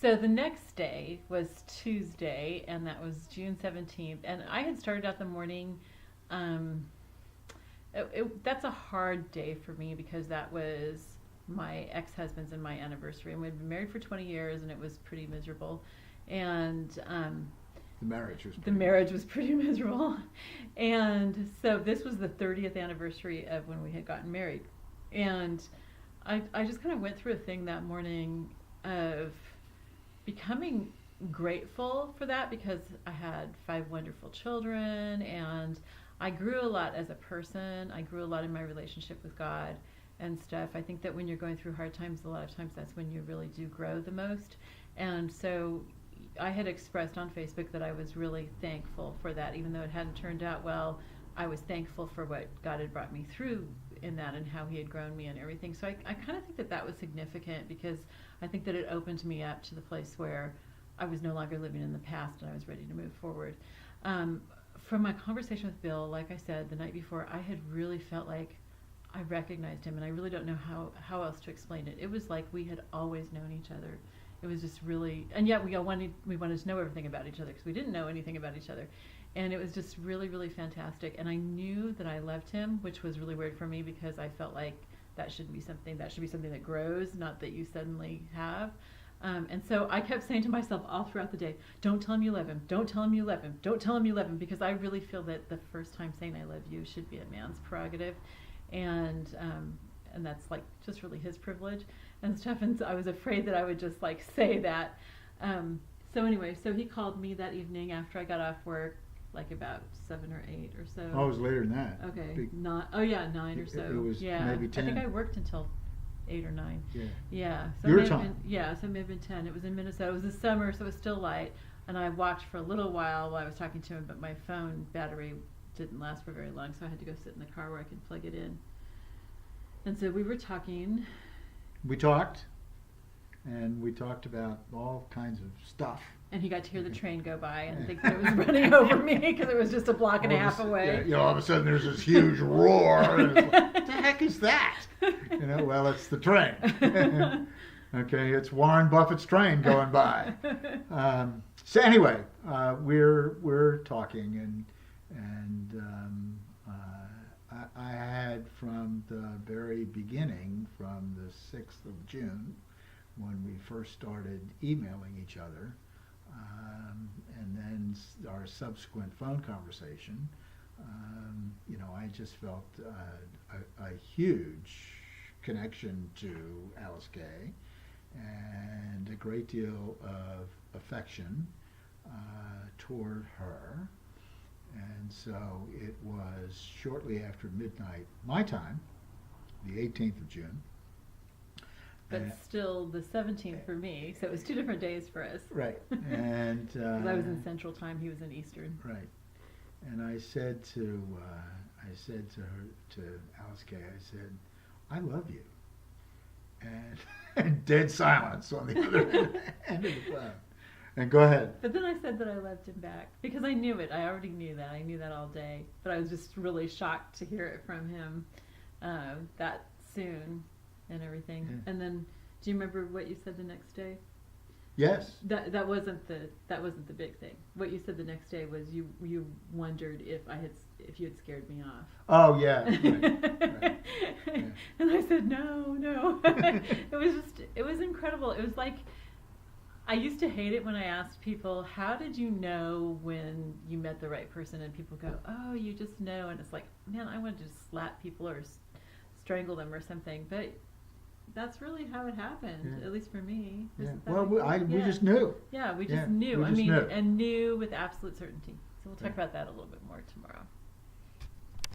So the next day was Tuesday, and that was June 17th. And I had started out the morning. Um, that's a hard day for me because that was my ex-husband's and my anniversary. And we'd been married for 20 years, and it was pretty miserable. And The marriage was pretty miserable. And so this was the 30th anniversary of when we had gotten married. And I just kind of went through a thing that morning of becoming grateful for that because I had 5 wonderful children and I grew a lot as a person. I grew a lot in my relationship with God and stuff. I think that when you're going through hard times, a lot of times that's when you really do grow the most. And so I had expressed on Facebook that I was really thankful for that, even though it hadn't turned out well. I was thankful for what God had brought me through in that and how he had grown me and everything. So I kind of think that that was significant because I think that it opened me up to the place where I was no longer living in the past and I was ready to move forward. From my conversation with Bill, like I said, the night before, I had really felt like I recognized him, and I really don't know how else to explain it. It was like we had always known each other. It was just really, and yet we wanted to know everything about each other because we didn't know anything about each other. And it was just really, really fantastic. And I knew that I loved him, which was really weird for me because I felt like that should be something that grows, not that you suddenly have. And so I kept saying to myself all throughout the day, don't tell him you love him, don't tell him you love him, don't tell him you love him, because I really feel that the first time saying I love you should be a man's prerogative. And that's like just really his privilege and stuff. And so I was afraid that I would just like say that. So anyway, so he called me that evening after I got off work, like about 7 or 8 or so. Oh, it was later than that. Okay, 9 or so. It was yeah. maybe 10. I think I worked until 8 or 9. Yeah. Yeah. So Your time. So it may have been 10. It was in Minnesota. It was the summer, so it was still light. And I walked for a little while I was talking to him, but my phone battery didn't last for very long, so I had to go sit in the car where I could plug it in. And so we were talking. We talked, and we talked about all kinds of stuff. And he got to hear the train go by and think that it was running over me because it was just a block and a half away. Yeah, all of a sudden there's this huge roar. And it's like, what the heck is that? Well, it's the train. Okay, it's Warren Buffett's train going by. So anyway, we're talking, and I had from the very beginning, from the 6th of June, when we first started emailing each other, and then our subsequent phone conversation, I just felt a huge connection to Alyce-Kay and a great deal of affection toward her. And so it was shortly after midnight, my time, the 18th of June. But still the 17th for me, so it was 2 different days for us. Right. And I was in Central Time, he was in Eastern. Right. And I said to her, to Alyce-Kay, I said, I love you. And dead silence on the other end of the phone. And go ahead. But then I said that I loved him back because I knew it. I already knew that. I knew that all day. But I was just really shocked to hear it from him that soon and everything. Yeah. And then, do you remember what you said the next day? Yes. That wasn't the big thing. What you said the next day was you wondered if you had scared me off. Oh yeah. Right. Yeah. And I said no. It was incredible. It was like, I used to hate it when I asked people, how did you know when you met the right person? And people go, oh, you just know. And it's like, man, I wanted to just slap people or strangle them or something. But that's really how it happened, at least for me. Yeah. Well, we just knew. Yeah, we just knew. We just knew. And knew with absolute certainty. So we'll talk about that a little bit more tomorrow.